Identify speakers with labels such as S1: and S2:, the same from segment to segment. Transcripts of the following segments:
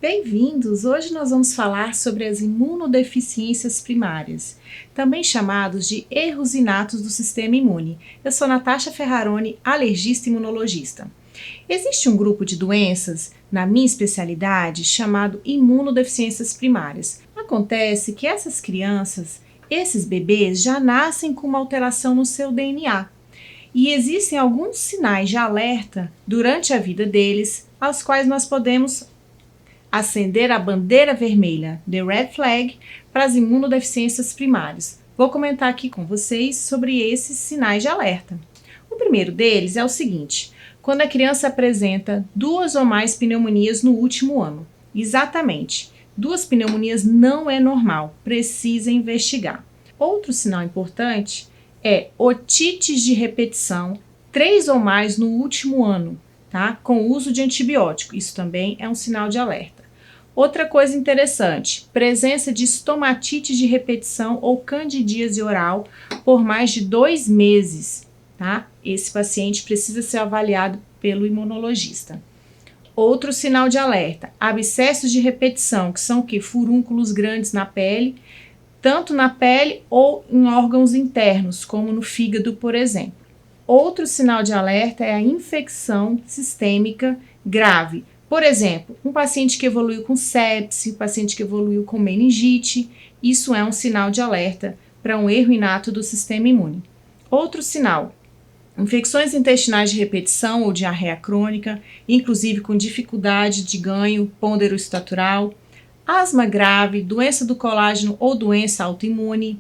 S1: Bem-vindos! Hoje nós vamos falar sobre as imunodeficiências primárias, também chamados de erros inatos do sistema imune. Eu sou Natasha Ferraroni, alergista e imunologista. Existe um grupo de doenças, na minha especialidade, chamado imunodeficiências primárias. Acontece que essas crianças, esses bebês, já nascem com uma alteração no seu DNA. E existem alguns sinais de alerta durante a vida deles, aos quais nós podemos acender a bandeira vermelha, the red flag, para as imunodeficiências primárias. Vou comentar aqui com vocês sobre esses sinais de alerta. O primeiro deles é o seguinte: quando a criança apresenta 2 ou mais pneumonias no último ano. Exatamente, 2 pneumonias não é normal, precisa investigar. Outro sinal importante é otites de repetição, 3 ou mais no último ano, tá? Com o uso de antibiótico, isso também é um sinal de alerta. Outra coisa interessante, presença de estomatite de repetição ou candidíase oral por mais de 2 meses, tá? Esse paciente precisa ser avaliado pelo imunologista. Outro sinal de alerta, abscessos de repetição, que são o quê? Furúnculos grandes na pele, tanto na pele ou em órgãos internos, como no fígado, por exemplo. Outro sinal de alerta é a infecção sistêmica grave. Por exemplo, um paciente que evoluiu com sepse, um paciente que evoluiu com meningite, isso é um sinal de alerta para um erro inato do sistema imune. Outro sinal, infecções intestinais de repetição ou diarreia crônica, inclusive com dificuldade de ganho ponderoestatural, asma grave, doença do colágeno ou doença autoimune.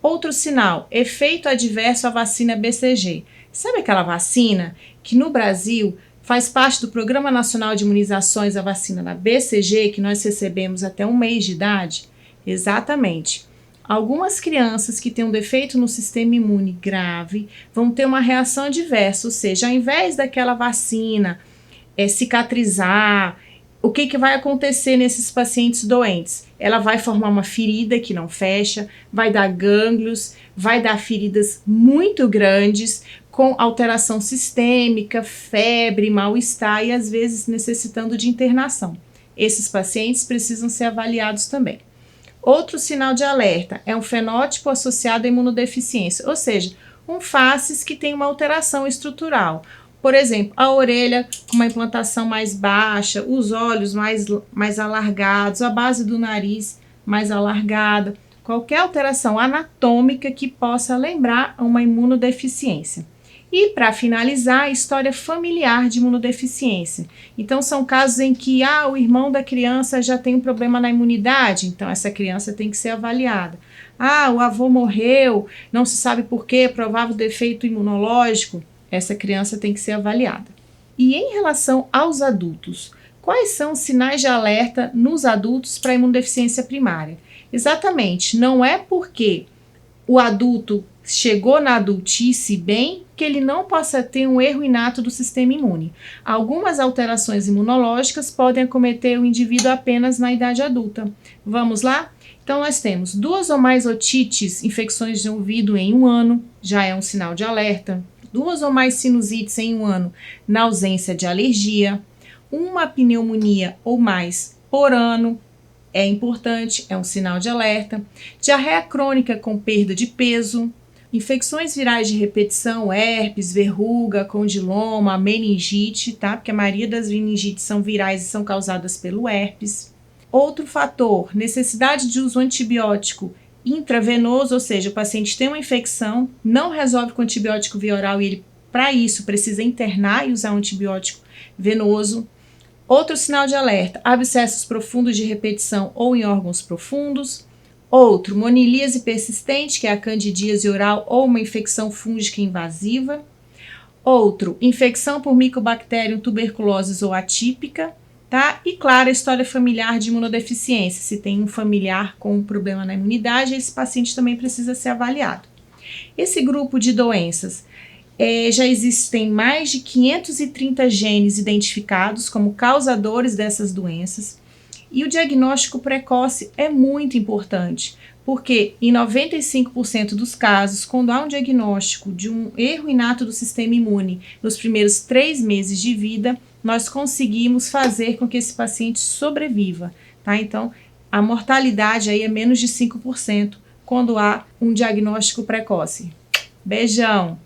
S1: Outro sinal, efeito adverso à vacina BCG. Sabe aquela vacina que no Brasil faz parte do Programa Nacional de Imunizações, a vacina da BCG, que nós recebemos até 1 mês de idade? Exatamente. Algumas crianças que têm um defeito no sistema imune grave vão ter uma reação adversa, ou seja, ao invés daquela vacina cicatrizar, o que vai acontecer nesses pacientes doentes? Ela vai formar uma ferida que não fecha, vai dar gânglios, vai dar feridas muito grandes, com alteração sistêmica, febre, mal-estar e às vezes necessitando de internação. Esses pacientes precisam ser avaliados também. Outro sinal de alerta é um fenótipo associado à imunodeficiência, ou seja, um faces que tem uma alteração estrutural. Por exemplo, a orelha com uma implantação mais baixa, os olhos mais alargados, a base do nariz mais alargada, qualquer alteração anatômica que possa lembrar uma imunodeficiência. E para finalizar, a história familiar de imunodeficiência. Então são casos em que o irmão da criança já tem um problema na imunidade, então essa criança tem que ser avaliada. O avô morreu, não se sabe por quê, provável defeito imunológico, essa criança tem que ser avaliada. E em relação aos adultos, quais são os sinais de alerta nos adultos para imunodeficiência primária? Exatamente, não é porque o adulto chegou na adultice bem que ele não possa ter um erro inato do sistema imune. Algumas alterações imunológicas podem acometer o indivíduo apenas na idade adulta. Vamos lá? Então nós temos 2 ou mais otites, infecções de ouvido em 1 ano, já é um sinal de alerta. 2 ou mais sinusites em 1 ano, na ausência de alergia. 1 pneumonia ou mais por ano, é importante, é um sinal de alerta. Diarreia crônica com perda de peso. Infecções virais de repetição, herpes, verruga, condiloma, meningite, tá? Porque a maioria das meningites são virais e são causadas pelo herpes. Outro fator, necessidade de uso antibiótico intravenoso, ou seja, o paciente tem uma infecção, não resolve com antibiótico via oral e ele, para isso, precisa internar e usar um antibiótico venoso. Outro sinal de alerta, abscessos profundos de repetição ou em órgãos profundos. Outro, monilíase persistente, que é a candidíase oral ou uma infecção fúngica invasiva. Outro, infecção por Mycobacterium tuberculosis ou atípica, tá? E claro, a história familiar de imunodeficiência. Se tem um familiar com um problema na imunidade, esse paciente também precisa ser avaliado. Esse grupo de doenças, já existem mais de 530 genes identificados como causadores dessas doenças. E o diagnóstico precoce é muito importante, porque em 95% dos casos, quando há um diagnóstico de um erro inato do sistema imune nos primeiros 3 meses de vida, nós conseguimos fazer com que esse paciente sobreviva, tá? Então, a mortalidade aí é menos de 5% quando há um diagnóstico precoce. Beijão!